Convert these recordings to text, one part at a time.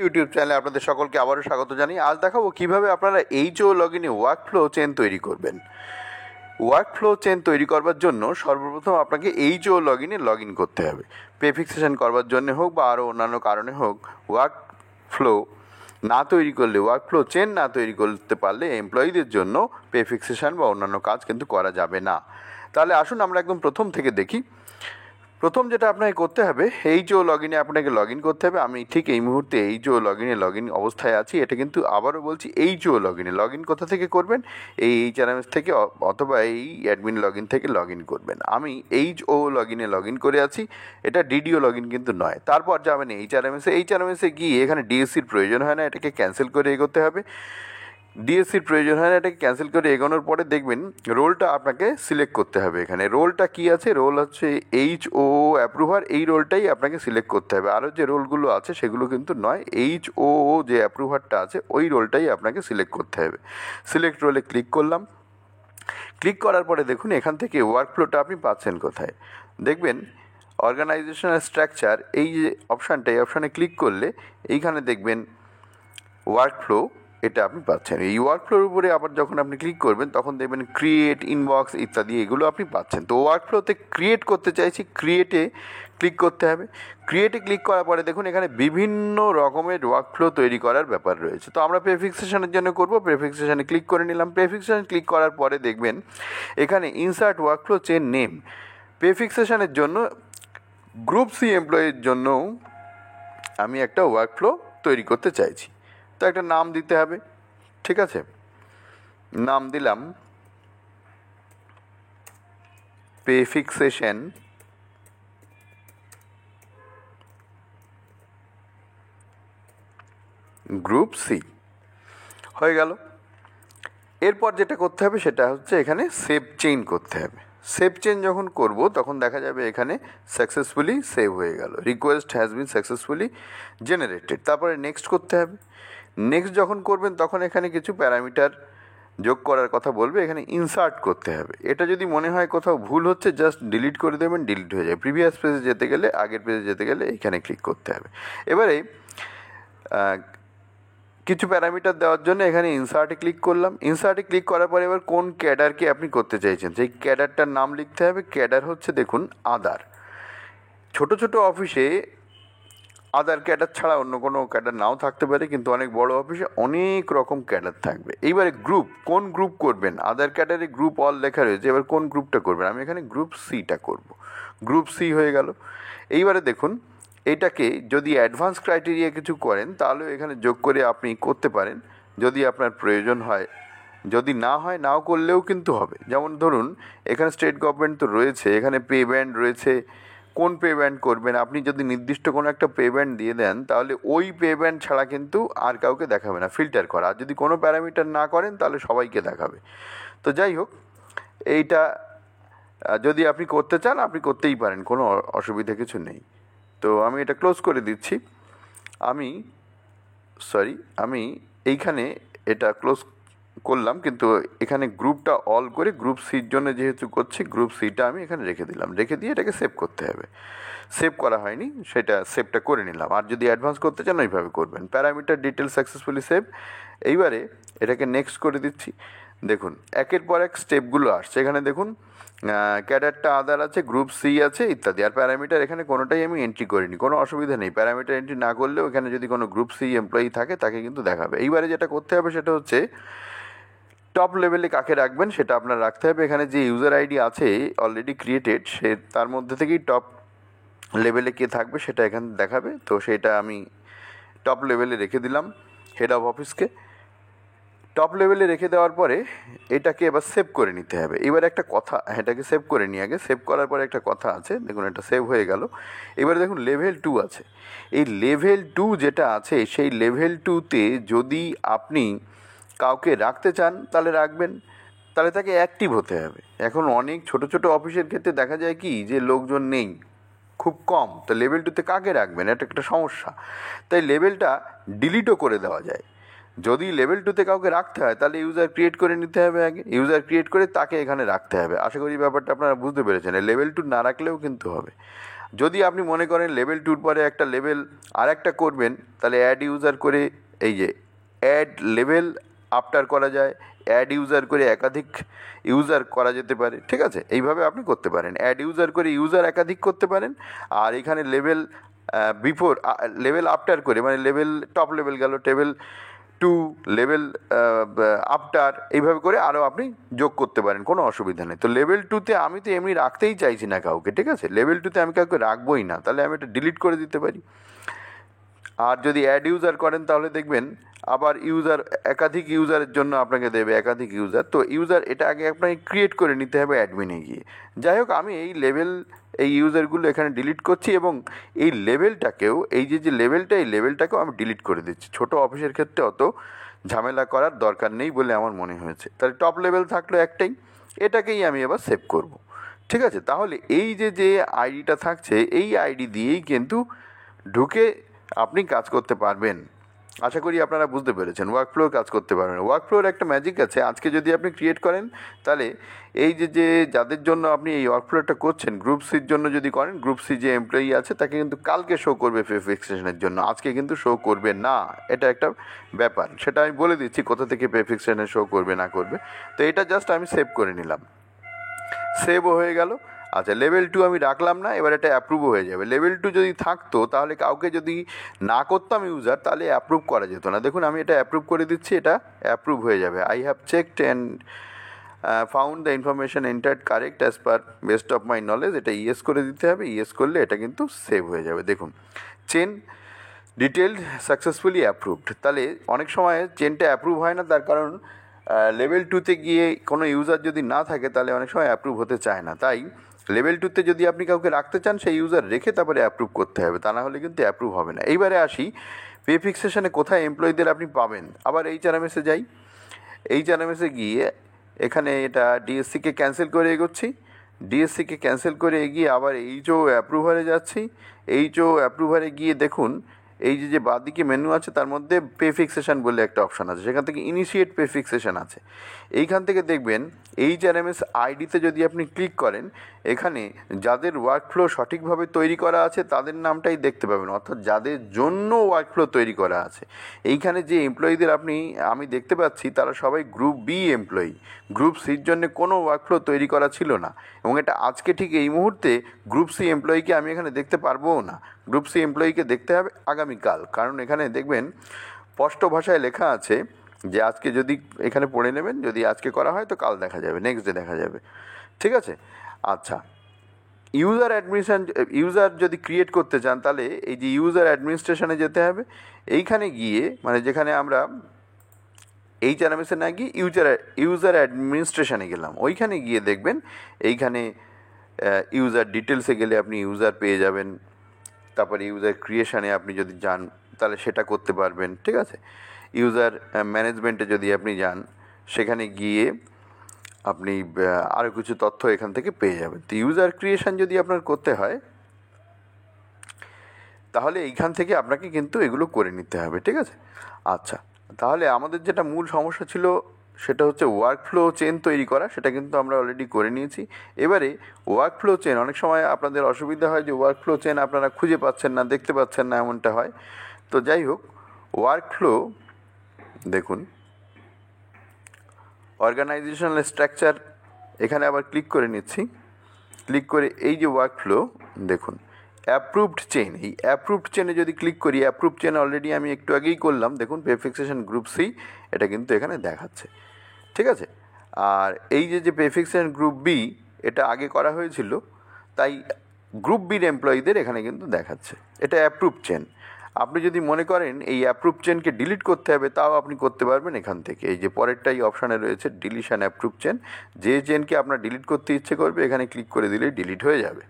YouTube চ্যানেলে আপনাদের সকলকে আবারও স্বাগত জানাই। আজ দেখাবো কিভাবে আপনারা এইচও লগইনে ওয়ার্কফ্লো চেন তৈরি করবেন। ওয়ার্কফ্লো চেন তৈরি করবার জন্য সর্বপ্রথম আপনাকে এইচও লগইনে লগ ইন করতে হবে। পে ফিক্সেশন করবার জন্য হোক বা আরও অন্যান্য কারণে হোক, ওয়ার্কফ্লো না তৈরি করলে, ওয়ার্কফ্লো চেন না তৈরি করতে পারলে এমপ্লয়ীদের জন্য পে ফিক্সেশন বা অন্যান্য কাজ কিন্তু করা যাবে না। তাহলে আসুন আমরা একদম প্রথম থেকে দেখি। প্রথম যেটা আপনাকে করতে হবে, এইচও লগইনে আপনাকে লগ ইন করতে হবে। আমি ঠিক এই মুহূর্তে এইচও লগইনে লগ ইন অবস্থায় আছি। এটা কিন্তু আবারও বলছি, এইচও লগইনে লগ ইন কোথা থেকে করবেন? এই এইচআরএমএস থেকে অথবা এই অ্যাডমিন লগ ইন থেকে লগ ইন করবেন। আমি এইচও লগইনে লগ ইন করে আছি, এটা ডিডিও লগ ইন কিন্তু নয়। তারপর যাবেন এইচআরএমএসে গিয়ে এখানে ডিএসসির প্রয়োজন হয় না, এটাকে ক্যান্সেল করে এগোতে হবে। ডিএসসির প্রয়োজন হয় না, এটাকে ক্যান্সেল করে এগোনোর পরে দেখবেন রোলটা আপনাকে সিলেক্ট করতে হবে। এখানে রোলটা কী আছে? রোল হচ্ছে এইচও অ্যাপ্রুভার। এই রোলটাই আপনাকে সিলেক্ট করতে হবে। আরও যে রোলগুলো আছে সেগুলো কিন্তু নয়, এইচও যে অ্যাপ্রুভারটা আছে ওই রোলটাই আপনাকে সিলেক্ট করতে হবে। সিলেক্ট রোলে ক্লিক করলাম। ক্লিক করার পরে দেখুন এখান থেকে ওয়ার্কফ্লোটা আপনি পাচ্ছেন কোথায়। দেখবেন অর্গানাইজেশনাল স্ট্রাকচার, এই যে অপশানটা, এই অপশানে ক্লিক করলে এইখানে দেখবেন ওয়ার্কফ্লো, এটা আপনি পাচ্ছেন। এই ওয়ার্কফ্লোর উপরে আবার যখন আপনি ক্লিক করবেন তখন দেখবেন ক্রিয়েট, ইনবক্স ইত্যাদি এগুলো আপনি পাচ্ছেন। তো ওয়ার্কফ্লোতে ক্রিয়েট করতে চাইছি, ক্রিয়েটে ক্লিক করতে হবে। ক্রিয়েটে ক্লিক করার পরে দেখুন এখানে বিভিন্ন রকমের ওয়ার্কফ্লো তৈরি করার ব্যাপার রয়েছে। তো আমরা প্রেফিক্সেশনের জন্য করব, প্রেফিক্সেশনে ক্লিক করে নিলাম। প্রেফিক্সেশন ক্লিক করার পরে দেখবেন এখানে ইনসার্ট ওয়ার্কফ্লো চেন নেম। প্রেফিক্সেশনের জন্য গ্রুপ সি এমপ্লয়ির জন্য আমি একটা ওয়ার্কফ্লো তৈরি করতে চাইছি, তো একটা নাম দিতে হবে। ঠিক আছে, নাম দিলাম পে ফিক্সেশন গ্রুপ সি। হয়ে গেল। এরপর যেটা করতে হবে সেটা হচ্ছে এখানে সেভ চেইন করতে হবে। সেভ চেইন যখন করব তখন দেখা যাবে এখানে সাকসেসফুলি সেভ হয়ে গেল, request has been successfully generated. তারপরে নেক্সট করতে হবে। নেক্সট যখন করবেন তখন এখানে কিছু প্যারামিটার যোগ করার কথা বলবে, এখানে ইনসার্ট করতে হবে। এটা যদি মনে হয় কোথাও ভুল হচ্ছে জাস্ট ডিলিট করে দেবেন, ডিলিট হয়ে যায়। প্রিভিয়াস পেজে যেতে গেলে, আগের পেজে যেতে গেলে এখানে ক্লিক করতে হবে। এবারে কিছু প্যারামিটার দেওয়ার জন্য এখানে ইনসার্টে ক্লিক করলাম। ইনসার্টে ক্লিক করার পরে এবার কোন ক্যাডারকে আপনি করতে চাইছেন সেই ক্যাডারটার নাম লিখতে হবে। ক্যাডার হচ্ছে দেখুন আদার। ছোট ছোট অফিসে আদার ক্যাডার ছাড়া অন্য কোনো ক্যাডার নাও থাকতে পারে, কিন্তু অনেক বড় অফিসে অনেক রকম ক্যাডার থাকবে। এইবারে গ্রুপ, কোন গ্রুপ করবেন? আদার ক্যাডারে গ্রুপ অল লেখা রয়েছে, এবার কোন গ্রুপটা করবেন? আমি এখানে গ্রুপ সিটা করব। গ্রুপ সি হয়ে গেল। এইবারে দেখুন এটাকে যদি অ্যাডভান্স ক্রাইটেরিয়া কিছু করেন তাহলে এখানে যোগ করে আপনি করতে পারেন যদি আপনার প্রয়োজন হয়। যদি না হয় নাও করলেও কিন্তু হবে। যেমন ধরুন এখানে স্টেট গভর্নমেন্ট তো রয়েছে, এখানে পে ব্যান্ড রয়েছে। কোন পে ব্যান্ড করবেন? আপনি যদি নির্দিষ্ট কোনো একটা পে ব্যান্ড দিয়ে দেন তাহলে ওই পে ব্যান্ড ছাড়া কিন্তু আর কাউকে দেখাবে না, ফিল্টার করা। আর যদি কোনো প্যারামিটার না করেন তাহলে সবাইকে দেখাবে। তো যাই হোক, এইটা যদি আপনি করতে চান আপনি করতেই পারেন, কোনো অসুবিধা কিছু নেই। তো আমি এটা ক্লোজ করে দিচ্ছি। আমি এইখানে এটা ক্লোজ করলাম, কিন্তু এখানে গ্রুপটা অল করে গ্রুপ সির জন্য যেহেতু করছি, গ্রুপ সিটা আমি এখানে রেখে দিলাম। রেখে দিয়ে এটাকে সেভ করতে হবে। সেভ করা হয়নি, সেটা সেভটা করে নিলাম। আর যদি অ্যাডভান্স করতে চান ওইভাবে করবেন। Parameter detail successfully save. এইবারে এটাকে নেক্সট করে দিচ্ছি। দেখুন একের পর এক স্টেপগুলো আসছে। এখানে দেখুন ক্যাডারটা আদার আছে, গ্রুপ সি আছে ইত্যাদি। আর প্যারামিটার এখানে কোনোটাই আমি এন্ট্রি করিনি, কোনো অসুবিধা নেই। প্যারামিটার এন্ট্রি না করলেও এখানে যদি কোনো গ্রুপ সি এমপ্লয়ি থাকে তাকে কিন্তু দেখাবে। এইবারে যেটা করতে হবে সেটা হচ্ছে টপ লেভেলে কাকে রাখবেন সেটা আপনার রাখতে হবে। এখানে যে ইউজার আইডি আছে অলরেডি ক্রিয়েটেড, সে তার মধ্যে থেকেই টপ লেভেলে কে থাকবে সেটা এখানে দেখাবে। তো সেটা আমি টপ লেভেলে রেখে দিলাম, হেড অফ অফিসকে। টপ লেভেলে রেখে দেওয়ার পরে এটাকে এবার সেভ করে নিতে হবে। এবার একটা কথা, এটাকে সেভ করে নিই আগে। সেভ করার পরে একটা কথা আছে, দেখুন এটা সেভ হয়ে গেল। এবারে দেখুন লেভেল 2 আছে। এই লেভেল 2 যেটা আছে সেই লেভেল 2তে যদি আপনি কাউকে রাখতে চান তাহলে রাখবেন, তাহলে তাকে অ্যাক্টিভ হতে হবে। এখন অনেক ছোট ছোট অফিসের ক্ষেত্রে দেখা যায় কি যে লোকজন নেই, খুব কম। তো লেভেল 2তে কাকে রাখবেন? এটা একটা সমস্যা। তাই লেভেলটা ডিলিটও করে দেওয়া যায়। যদি লেভেল 2তে কাউকে রাখতে হয় তাহলে ইউজার ক্রিয়েট করে নিতে হবে আগে। ইউজার ক্রিয়েট করে তাকে এখানে রাখতে হবে। আশা করি ব্যাপারটা আপনারা বুঝতে পেরেছেন। লেভেল 2 না রাখলেও কিন্তু হবে। যদি আপনি মনে করেন লেভেল 2 পরে একটা লেভেল আর একটা করবেন, তাহলে অ্যাড ইউজার করে এই যে অ্যাড লেভেল আফটার করা যায়, অ্যাড ইউজার করে একাধিক ইউজার করা যেতে পারে, ঠিক আছে? এইভাবে আপনি করতে পারেন, অ্যাড ইউজার করে ইউজার একাধিক করতে পারেন। আর এখানে লেভেল বিফোর লেভেল আফটার করে, মানে লেভেল টপ লেভেল গেল, লেভেল 2 লেভেল আফটার, এইভাবে করে আরও আপনি যোগ করতে পারেন, কোনো অসুবিধা নেই। তো লেভেল 2তে আমি তো এমনি রাখতেই চাইছি না কাউকে, ঠিক আছে? লেভেল 2তে আমি কাউকে রাখবোই না, তাহলে আমি এটা ডিলিট করে দিতে পারি। আর যদি অ্যাড ইউজার করেন তাহলে দেখবেন আবার ইউজার, একাধিক ইউজারের জন্য আপনাকে দেবে একাধিক ইউজার। তো ইউজার এটা আগে আপনাকে ক্রিয়েট করে নিতে হবে অ্যাডমিনে গিয়ে। যাই হোক, আমি এই ইউজারগুলো এখানে ডিলিট করছি এবং এই লেভেলটাকেও, এই যে লেভেলটা, এই লেভেলটাকেও আমি ডিলিট করে দিচ্ছি। ছোটো অফিসের ক্ষেত্রে অত ঝামেলা করার দরকার নেই বলে আমার মনে হয়েছে। তাহলে টপ লেভেল থাকলো একটাই, এটাকেই আমি এবার সেভ করব, ঠিক আছে? তাহলে এই যে আইডিটা থাকছে, এই আইডি দিয়েই কিন্তু ঢুকে আপনি কাজ করতে পারবেন। আশা করি আপনারা বুঝতে পেরেছেন, ওয়ার্কফ্লোর কাজ করতে পারবেন। ওয়ার্কফ্লোর একটা ম্যাজিক আছে, আজকে যদি আপনি ক্রিয়েট করেন তাহলে এই যে যাদের জন্য আপনি এই ওয়ার্কফ্লোরটা করছেন, গ্রুপ সির জন্য যদি করেন, গ্রুপ সি যে এমপ্লয়ি আছে তাকে কিন্তু কালকে শো করবে পে ফিক্সেশনের জন্য, আজকে কিন্তু শো করবে না। এটা একটা ব্যাপার, সেটা আমি বলে দিচ্ছি কোথা থেকে পে ফিক্সেশনে শো করবে না করবে। তো এটা জাস্ট আমি সেভ করে নিলাম, সেভও হয়ে গেল। আচ্ছা, লেভেল 2 আমি রাখলাম না, এবার এটা অ্যাপ্রুভও হয়ে যাবে। লেভেল 2 যদি থাকতো তাহলে কাউকে যদি না করতাম ইউজার, তাহলে অ্যাপ্রুভ করা যেত না। দেখুন আমি এটা অ্যাপ্রুভ করে দিচ্ছি, এটা অ্যাপ্রুভ হয়ে যাবে। I have checked and found the information entered correct as per best of my knowledge, এটা ইয়েস করে দিতে হবে। ইয়েস করলে এটা কিন্তু সেভ হয়ে যাবে। দেখুন, চেন ডিটেলড সাকসেসফুলি অ্যাপ্রুভড। তাহলে অনেক সময় চেনটা অ্যাপ্রুভ হয় না, তার কারণ লেভেল 2তে গিয়ে কোনো ইউজার যদি না থাকে তাহলে অনেক সময় অ্যাপ্রুভ হতে চায় না। তাই লেভেল 2তে যদি আপনি কাউকে রাখতে চান, সেই ইউজার রেখে তারপরে অ্যাপ্রুভ করতে হবে, তা না হলে কিন্তু অ্যাপ্রুভ হবে না। এইবারে আসি পে ফিক্সেশনে কোথায় এমপ্লয়ীদের আপনি পাবেন। আবার HRMS-এ যাই, HRMS-এ গিয়ে এখানে এটা ডিএসসিকে ক্যান্সেল করে এগোচ্ছি, ডিএসসিকে ক্যান্সেল করে এগিয়ে আবার HO অ্যাপ্রুভারে যাচ্ছি। HO অ্যাপ্রুভারে গিয়ে দেখুন এই যে বাঁদিকে মেনু আছে তার মধ্যে পে ফিক্সেশন বলে একটা অপশান আছে, সেখান থেকে ইনিশিয়েট পে ফিক্সেশন আছে। এইখান থেকে দেখবেন HRMS আইডিতে যদি আপনি ক্লিক করেন, এখানে যাদের ওয়ার্কফ্লো সঠিকভাবে তৈরি করা আছে তাদের নামটাই দেখতে পাবেন, অর্থাৎ যাদের জন্য ওয়ার্কফ্লো তৈরি করা আছে। এইখানে যে এমপ্লয়ীদের আমি দেখতে পাচ্ছি তারা সবাই গ্রুপ বি এমপ্লয়ি, গ্রুপ সির জন্য কোনো ওয়ার্কফ্লো তৈরি করা ছিল না, এবং এটা আজকে ঠিক এই মুহূর্তে গ্রুপ সি এমপ্লয়িকে আমি এখানে দেখতে পারবোও না। গ্রুপ সি এমপ্লয়িকে দেখতে হবে আগামীকাল, কারণ এখানে দেখবেন স্পষ্ট ভাষায় লেখা আছে যে আজকে যদি এখানে পড়ে নেবেন, যদি আজকে করা হয় তো কাল দেখা যাবে, নেক্সট ডে দেখা যাবে, ঠিক আছে? আচ্ছা, ইউজার যদি ক্রিয়েট করতে চান তাহলে এই যে ইউজার অ্যাডমিনিস্ট্রেশনে যেতে হবে। এইখানে গিয়ে, মানে যেখানে আমরা HRMS-এ না গিয়ে ইউজার অ্যাডমিনিস্ট্রেশনে গেলাম, ওইখানে গিয়ে দেখবেন এইখানে ইউজার ডিটেলসে গেলে আপনি ইউজার পেয়ে যাবেন। তারপরে ইউজার ক্রিয়েশানে আপনি যদি যান তাহলে সেটা করতে পারবেন, ঠিক আছে? ইউজার ম্যানেজমেন্টে যদি আপনি যান, সেখানে গিয়ে আপনি আরও কিছু তথ্য এখান থেকে পেয়ে যাবেন। তো ইউজার ক্রিয়েশান যদি আপনার করতে হয় তাহলে এইখান থেকে আপনাকে কিন্তু এগুলো করে নিতে হবে, ঠিক আছে? আচ্ছা, তাহলে আমাদের যেটা মূল সমস্যা ছিল সেটা হচ্ছে ওয়ার্কফ্লো চেন তৈরি করা, সেটা কিন্তু আমরা অলরেডি করে নিয়েছি। এবারে ওয়ার্কফ্লো চেন, অনেক সময় আপনাদের অসুবিধা হয় যে ওয়ার্কফ্লো চেন আপনারা খুঁজে পাচ্ছেন না, দেখতে পাচ্ছেন না, এমনটা হয়। তো যাই হোক, ওয়ার্কফ্লো দেখুন, অর্গানাইজেশনাল স্ট্রাকচার, এখানে আবার ক্লিক করে নিচ্ছি। ক্লিক করে এই যে ওয়ার্কফ্লো দেখুন, অ্যাপ্রুভড চেন, এই অ্যাপ্রুভড চেনে যদি ক্লিক করি, অ্যাপ্রুভড চেন অলরেডি আমি একটু আগেই করলাম, দেখুন পে ফিক্সেশন গ্রুপ সি এটা কিন্তু এখানে দেখাচ্ছে, ঠিক আছে? আর এই যে পে ফিক্সেশন গ্রুপ বি এটা আগে করা হয়েছিল, তাই গ্রুপ বির এমপ্লয়ীদের এখানে কিন্তু দেখাচ্ছে। এটা অ্যাপ্রুভ চেন। আপনি যদি মনে করেন এই অ্যাপ্রুভ চেনকে ডিলিট করতে হবে, তাও আপনি করতে পারবেন এখান থেকে। এই যে পরেরটাই অপশানে রয়েছে ডিলিশন অ্যাপ্রুভ চেন, যে চেনকে আপনার ডিলিট করতে ইচ্ছে করবে এখানে ক্লিক করে দিলেই ডিলিট হয়ে যাবে।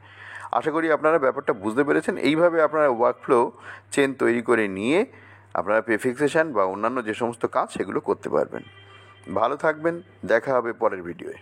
আশা করি আপনারা ব্যাপারটা বুঝতে পেরেছেন। এইভাবে আপনারা ওয়ার্কফ্লো চেন তৈরি করে নিয়ে আপনারা পে ফিক্সেশন বা অন্যান্য যে সমস্ত কাজ সেগুলো করতে পারবেন। ভালো থাকবেন, দেখা হবে পরের ভিডিওয়ে।